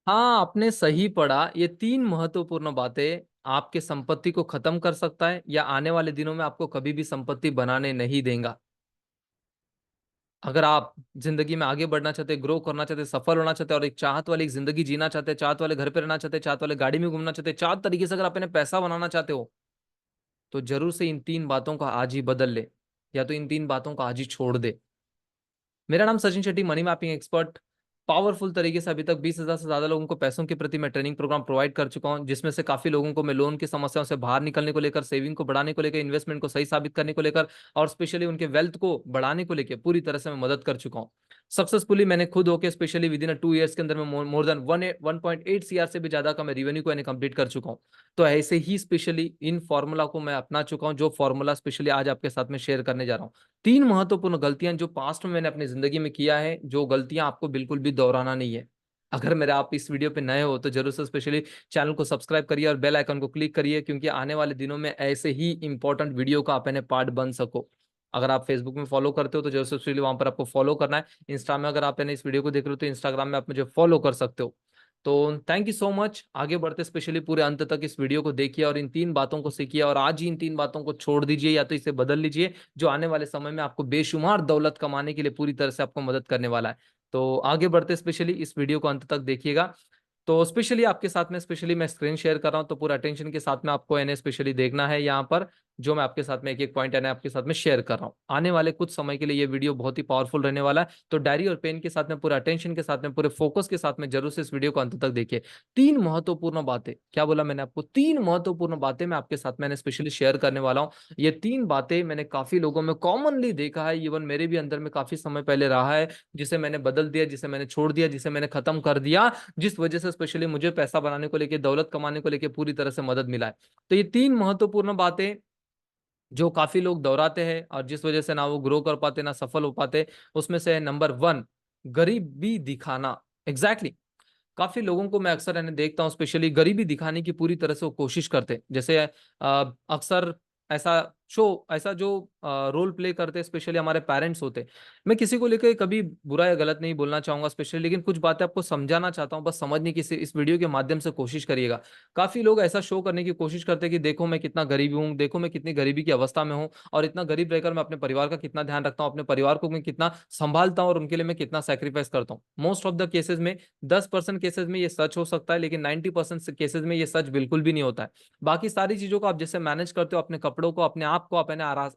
हाँ, आपने सही पढ़ा। ये तीन महत्वपूर्ण बातें आपके संपत्ति को खत्म कर सकता है या आने वाले दिनों में आपको कभी भी संपत्ति बनाने नहीं देगा। अगर आप जिंदगी में आगे बढ़ना चाहते, ग्रो करना चाहते, सफल होना चाहते और एक चाहत वाली एक जिंदगी जीना चाहते, चाहत वाले घर पे रहना चाहते, चाहत वाले गाड़ी में घूमना चाहते, चाहत तरीके से अगर आप अपने पैसा बनाना चाहते हो, तो जरूर से इन तीन बातों को आज ही बदल ले, या तो इन तीन बातों को आज ही छोड़ दे। मेरा नाम Sachin Shetty, money mapping expert. Powerful तरीके से अभी तक 20,000 से ज्यादा लोगों को पैसों के प्रति मैं ट्रेनिंग प्रोग्राम प्रोवाइड कर चुका हूं, जिसमें से काफी लोगों को मैं लोन की समस्याओं से बाहर निकलने को लेकर, सेविंग को बढ़ाने को लेकर, इन्वेस्टमेंट को सही साबित करने को लेकर और स्पेशली उनके वेल्थ को बढ़ाने को लेकर पूरी तरह से मैं मदद कर चुका हूं सक्सेसफुली। मैंने खुद होकर स्पेशली विद इन 2 ईयर्स के अंदर में मोर देन 1.8 CR से भी ज्यादा का मैं रेवेन्यू को कंप्लीट कर चुका हूं। तो ऐसे ही स्पेशली इन फॉर्मूला को मैं अपना चुका हूं, जो फॉर्मूला स्पेशली आज आपके साथ में शेयर करने जा रहा हूं। तीन महत्वपूर्ण गलतियां जो पास्ट में मैंने अपनी जिंदगी में किया है, जो गलतियां आपको बिल्कुल भी दोहराना नहीं है। अगर मेरे आप इस वीडियो पे नए हो तो जरूर से स्पेशली चैनल को सब्सक्राइब करिए और बेल आइकन को क्लिक करिए, क्योंकि आने वाले दिनों में ऐसे ही इंपॉर्टेंट वीडियो का आप पार्ट बन सको। अगर आप फेसबुक में फॉलो करते हो तो जरूर से स्पेशली वहां पर आपको फॉलो करना है। इंस्टा में अगर आप इस वीडियो को देख रहे हो तो इंस्टाग्राम में आप मुझे फॉलो कर सकते हो। तो थैंक यू सो मच। आगे बढ़ते स्पेशली पूरे अंत तक इस वीडियो को देखिए और इन तीन बातों को सीखिए और आज ही इन तीन बातों को छोड़ दीजिए या तो इसे बदल लीजिए, जो आने वाले समय में आपको बेशुमार दौलत कमाने के लिए पूरी तरह से आपको मदद करने वाला है। तो आगे बढ़ते स्पेशली इस वीडियो को अंत तक देखिएगा। तो स्पेशली आपके साथ में स्पेशली मैं स्क्रीन शेयर कर रहा हूं, तो पूरा अटेंशन के साथ में आपको एनए स्पेशली देखना है यहाँ पर, जो मैं आपके साथ में एक एक पॉइंट एनए आपके साथ में शेयर कर रहा हूँ। आने वाले कुछ समय के लिए ये वीडियो बहुत ही पावरफुल रहने वाला है, तो डायरी और पेन के साथ में पूरे अटेंशन के साथ में पूरे फोकस के साथ में जरूर से इस वीडियो को अंत तक देखिए। तीन महत्वपूर्ण बातें, क्या बोला मैंने आपको, तीन महत्वपूर्ण बातें मैं आपके साथ मैंने स्पेशली शेयर करने वाला हूँ। ये तीन बातें मैंने काफी लोगों में कॉमनली देखा है, इवन मेरे भी अंदर में काफी समय पहले रहा है, जिसे मैंने बदल दिया, जिसे मैंने छोड़ दिया, जिसे मैंने खत्म कर दिया, जिस वजह से स्पेशली मुझे पैसा बनाने को लेके, दौलत कमाने को लेके पूरी तरह से मदद मिला है। तो ये तीन महत्वपूर्ण बातें जो काफी लोग दोहराते हैं और जिस वजह से ना वो ग्रो कर पाते ना सफल हो पाते, उसमें से है नंबर 1, गरीबी दिखाना। Exactly exactly। काफी लोगों को मैं अक्सर इन्हें देखता हूँ, स्पेशली गरीबी दिखाने की पूरी तरह से वो कोशिश करते हैं। जैसे अक्सर ऐसा शो, ऐसा जो रोल प्ले करते हैं स्पेशली हमारे पेरेंट्स होते हैं। मैं किसी को लेकर कभी बुरा या गलत नहीं बोलना चाहूंगा स्पेशली, लेकिन कुछ बातें आपको समझाना चाहता हूँ, बस समझने की इस वीडियो के माध्यम से कोशिश करिएगा। काफी लोग ऐसा शो करने की कोशिश करते हैं कि देखो मैं कितना गरीब हूँ, देखो मैं कितनी गरीबी की अवस्था में हूँ, और इतना गरीब रहकर मैं अपने परिवार का कितना ध्यान रखता हूँ, अपने परिवार को मैं कितना संभालता हूँ और उनके लिए मैं कितना सेक्रीफाइस करता हूँ। मोस्ट ऑफ द केसेस में 10% केसेस में ये सच हो सकता है, लेकिन 90% केसेस में ये सच बिल्कुल भी नहीं होता है। बाकी सारी चीजों को आप जैसे मैनेज करते हो, अपने कपड़ों को, अपने आप को आप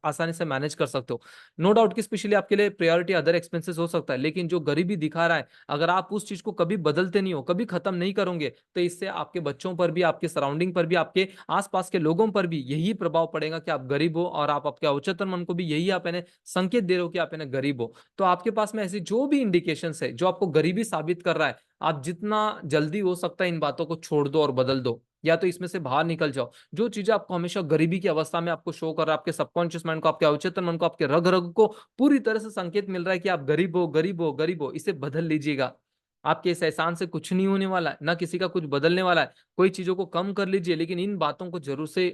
आसानी से मैनेज कर सकते हो। नो डाउट कि स्पेशली आपके लिए प्रायोरिटी अदर एक्सपेंसेस हो सकता है, लेकिन जो गरीबी दिखा रहा है, अगर आप उस चीज को कभी बदलते नहीं हो, कभी खत्म नहीं करोगे, तो इससे आपके बच्चों पर भी, आपके सराउंडिंग पर भी, आपके आसपास के लोगों पर भी यही प्रभाव पड़ेगा कि आप गरीब हो, और आप आपके उच्चतम मन को भी यही आप संकेत दे रहे हो कि आप गरीब हो। तो आपके पास में ऐसी जो भी इंडिकेशन है जो आपको गरीबी साबित कर रहा है, आप जितना जल्दी हो सकता है इन बातों को छोड़ दो और बदल दो, या तो इसमें से बाहर निकल जाओ। जो चीजें आपको हमेशा गरीबी की अवस्था में आपको शो कर रहा है, आपके सबकॉन्शियस माइंड को, आपके अवचेतन मन को, आपके रग रग को पूरी तरह से संकेत मिल रहा है कि आप गरीब हो, गरीब हो, गरीब हो, इसे बदल लीजिएगा। आपके इस एहसान से कुछ नहीं होने वाला है, ना किसी का कुछ बदलने वाला है। कोई चीजों को कम कर लीजिए, लेकिन इन बातों को जरूर से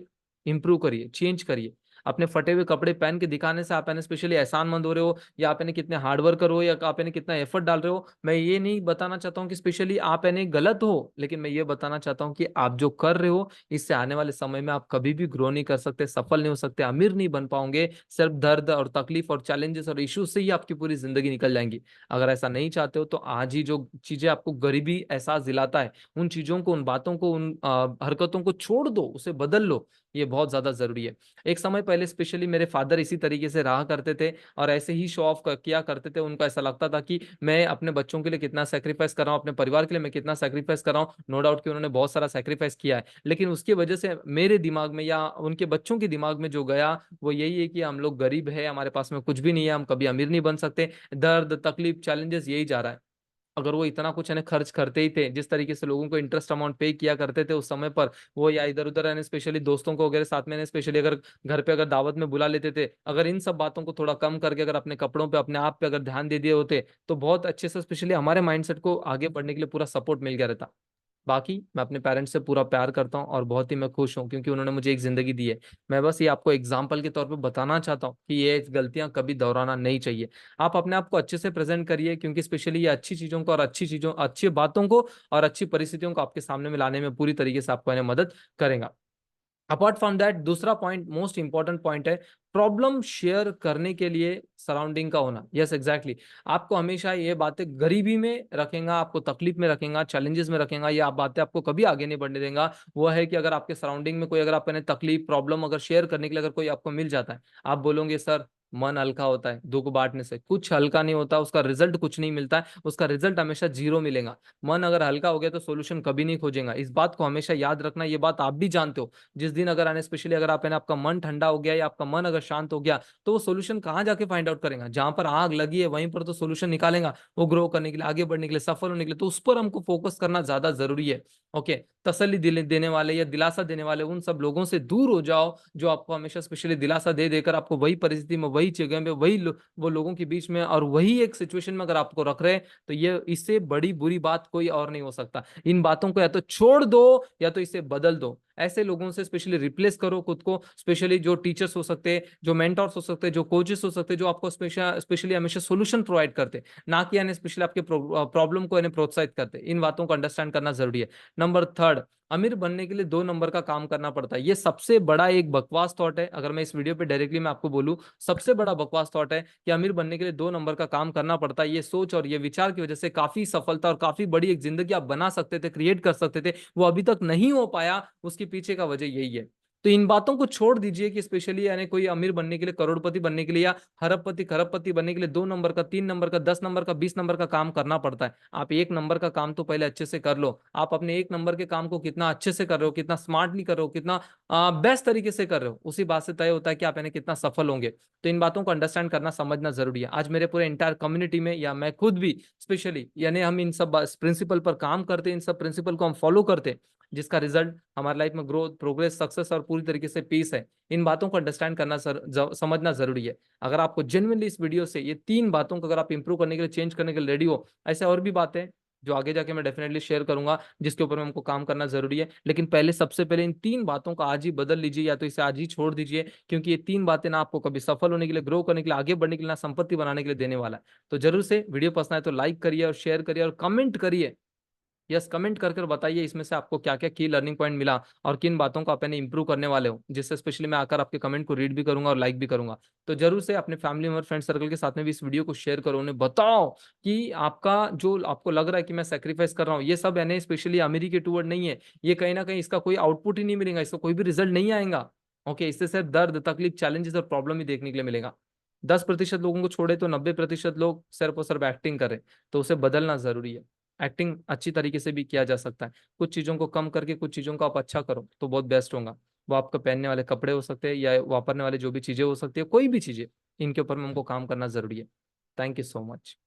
इंप्रूव करिए, चेंज करिए। अपने फटे हुए कपड़े पहन के दिखाने से आप स्पेशली एहसान मंद हो रहे हो, या आप कितने हार्ड वर्कर हो, या आप कितना एफर्ट डाल रहे हो। मैं ये नहीं बताना चाहता हूँ कि स्पेशली आप गलत हो, लेकिन मैं ये बताना चाहता हूँ कि आप जो कर रहे हो, इससे आने वाले समय में आप कभी भी ग्रो नहीं कर सकते, सफल नहीं हो सकते, अमीर नहीं बन पाओगे। सिर्फ दर्द और तकलीफ और चैलेंजेस और इश्यूज से ही आपकी पूरी जिंदगी निकल जाएंगी। अगर ऐसा नहीं चाहते हो तो आज ही जो चीजें आपको गरीबी एहसास दिलाता है, उन चीजों को, उन बातों को, उन हरकतों को छोड़ दो, उसे बदल लो। ये बहुत ज्यादा जरूरी है। एक समय पहले स्पेशली मेरे फादर इसी तरीके से रहा करते थे और ऐसे ही शो ऑफ किया करते थे। उनको ऐसा लगता था कि मैं अपने बच्चों के लिए कितना सेक्रीफाइस कर रहा हूँ, अपने परिवार के लिए मैं कितना सेक्रीफाइस कर रहा हूँ। नो डाउट कि उन्होंने बहुत सारा सेक्रीफाइस किया है, लेकिन उसकी वजह से मेरे दिमाग में या उनके बच्चों के दिमाग में जो गया, वो यही है कि हम लोग गरीब है, हमारे पास में कुछ भी नहीं है, हम कभी अमीर नहीं बन सकते। दर्द, तकलीफ, चैलेंजेस यही जा रहा है। अगर वो इतना कुछ खर्च करते ही थे, जिस तरीके से लोगों को इंटरेस्ट अमाउंट पे किया करते थे उस समय पर, वो या इधर उधर स्पेशली दोस्तों को वगैरह साथ में स्पेशली अगर घर पे अगर दावत में बुला लेते थे, अगर इन सब बातों को थोड़ा कम करके अगर अपने कपड़ों पे, अपने आप पे अगर ध्यान दे दिए होते, तो बहुत अच्छे से स्पेशली हमारे माइंडसेट को आगे बढ़ने के लिए पूरा सपोर्ट मिल गया रहता। बाकी मैं अपने पेरेंट्स से पूरा प्यार करता हूँ और बहुत ही मैं खुश हूँ, क्योंकि उन्होंने मुझे एक जिंदगी दी है। मैं बस ये आपको एग्जाम्पल के तौर पे बताना चाहता हूँ कि ये गलतियां कभी दोहराना नहीं चाहिए। आप अपने आप को अच्छे से प्रेजेंट करिए, क्योंकि स्पेशली ये अच्छी चीजों को और अच्छी बातों को और अच्छी परिस्थितियों को आपके सामने में लाने में पूरी तरीके से आपको इन्हें मदद करेगा। अपार्ट फ्रॉम दैट, दूसरा पॉइंट, मोस्ट इंपॉर्टेंट पॉइंट है, प्रॉब्लम शेयर करने के लिए सराउंडिंग का होना। Yes, exactly. आपको हमेशा ये बातें गरीबी में रखेगा, आपको तकलीफ में रखेगा, चैलेंजेस में रखेगा, ये आप बातें आपको कभी आगे नहीं बढ़ने देगा। वो है कि अगर आपके सराउंडिंग में कोई, अगर आपने तकलीफ, प्रॉब्लम अगर शेयर करने के लिए अगर कोई आपको मिल जाता है, आप बोलोगे सर मन हल्का होता है, दुख बांटने से कुछ हल्का नहीं होता, उसका रिजल्ट कुछ नहीं मिलता है, उसका रिजल्ट हमेशा जीरो मिलेगा। मन अगर हल्का हो गया तो सोल्यूशन कभी नहीं खोजेगा, इस बात को हमेशा याद रखना। ये बात आप भी जानते हो। जिस दिन अगर आने, स्पेशली अगर आप आपका मन ठंडा हो गया या आपका मन अगर शांत हो गया, तो वो सोल्यूशन कहाँ जाके फाइंड आउट करेगा? जहां पर आग लगी है वहीं पर तो सोल्यूशन निकालेगा, वो ग्रो करने के लिए, आगे बढ़ने के लिए, सफल होने के लिए। तो उस पर हमको फोकस करना ज्यादा जरूरी है। ओके, तसल्ली देने वाले या दिलासा देने वाले उन सब लोगों से दूर हो जाओ, जो आपको हमेशा स्पेशली दिलासा दे देकर आपको वही परिस्थिति में, वही जगह में, वो लोगों के बीच में और वही एक सिचुएशन में अगर आपको रख रहे हैं, तो ये इससे बड़ी बुरी बात कोई और नहीं हो सकता। इन बातों को या तो छोड़ दो या तो इसे बदल दो। ऐसे लोगों से स्पेशली रिप्लेस करो खुद को, स्पेशली जो टीचर्स हो सकते हैं, जो मेंटर्स हो सकते हैं, जो कोचेस हो सकते हैं, जो आपको स्पेशली हमेशा सोल्यूशन प्रोवाइड करते हैं, ना कि यानी स्पेशली आपके प्रॉब्लम को यानी प्रोत्साहित करते हैं। इन बातों को अंडरस्टैंड करना जरूरी है। नंबर थर्ड, अमीर बनने के लिए 2 नंबर का काम करना पड़ता है। ये सबसे बड़ा एक बकवास थॉट है। अगर मैं इस वीडियो पे डायरेक्टली मैं आपको बोलूं, सबसे बड़ा बकवास थॉट है कि अमीर बनने के लिए 2 नंबर का काम करना पड़ता है। ये सोच और ये विचार की वजह से काफी सफलता और काफी बड़ी एक जिंदगी आप बना सकते थे, क्रिएट कर सकते थे, वो अभी तक नहीं हो पाया। उसके पीछे का वजह यही है। तो इन बातों को छोड़ दीजिए कि स्पेशली यानी कोई अमीर बनने के लिए, करोड़पति बनने के लिए या हरबपति खरबपति बनने के लिए 2 नंबर का, 3 नंबर का, 10 नंबर का, 20 नंबर का काम करना पड़ता है। आप 1 नंबर का काम तो पहले अच्छे से कर लो। आप अपने 1 नंबर के काम को कितना अच्छे से कर रहे हो, कितना स्मार्टली कर रहे हो, कितना बेस्ट तरीके से कर रहे हो, उसी बात से तय होता है कि आप यानी कितना सफल होंगे। तो इन बातों को अंडरस्टैंड करना, समझना जरूरी है। आज मेरे पूरे इंटायर कम्युनिटी में या मैं खुद भी स्पेशली यानी हम इन सब प्रिंसिपल पर काम करते हैं, इन सब प्रिंसिपल को हम फॉलो करते हैं, जिसका रिजल्ट हमारी लाइफ में ग्रोथ, प्रोग्रेस, सक्सेस और पूरी तरीके से पीस है। इन बातों को अंडरस्टैंड करना समझना जरूरी है। अगर आपको जेन्युइनली इस वीडियो से ये 3 बातों को अगर आप इंप्रूव करने के लिए, चेंज करने के लिए रेडी हो, ऐसे और भी बातें जो आगे जाके मैं डेफिनेटली शेयर करूंगा, जिसके ऊपर में हमको काम करना जरूरी है। लेकिन पहले, सबसे पहले इन 3 बातों को आज ही बदल लीजिए, या तो इसे आज ही छोड़ दीजिए, क्योंकि ये 3 बातें ना आपको कभी सफल होने के लिए, ग्रो करने के लिए, आगे बढ़ने के लिए, ना संपत्ति बनाने के लिए देने वाला है। तो जरूर से वीडियो पसंद आए तो लाइक करिए और शेयर करिए और कमेंट करिए। यस, कमेंट करके बताइए इसमें से आपको क्या क्या की लर्निंग पॉइंट मिला और किन बातों को आप इंप्रूव करने वाले हो, जिससे स्पेशली मैं आकर आपके कमेंट को रीड भी करूंगा और लाइक भी करूंगा। तो जरूर से अपने फैमिली और फ्रेंड सर्कल के साथ में भी इस वीडियो को शेयर करो, उन्हें बताओ कि आपका जो आपको लग रहा है कि मैं सेक्रीफाइस कर रहा हूँ, ये सब यानी स्पेशली अमीरी के टूवर्ड नहीं है। ये कहीं ना कहीं इसका कोई आउटपुट ही नहीं मिलेगा, इसका कोई भी रिजल्ट नहीं आएगा। ओके, इससे सिर्फ दर्द, तकलीफ, चैलेंजेस और प्रॉब्लम ही देखने के लिए मिलेगा। 10% लोगों को छोड़े तो 90% लोग सिर्फ और सिर्फ एक्टिंग करें, तो उसे बदलना जरूरी है। एक्टिंग अच्छी तरीके से भी किया जा सकता है। कुछ चीजों को कम करके कुछ चीजों को आप अच्छा करो तो बहुत बेस्ट होगा। वो आपका पहनने वाले कपड़े हो सकते हैं या वापरने वाले जो भी चीजें हो सकती है, कोई भी चीजें, इनके ऊपर में हमको काम करना जरूरी है। Thank you so much.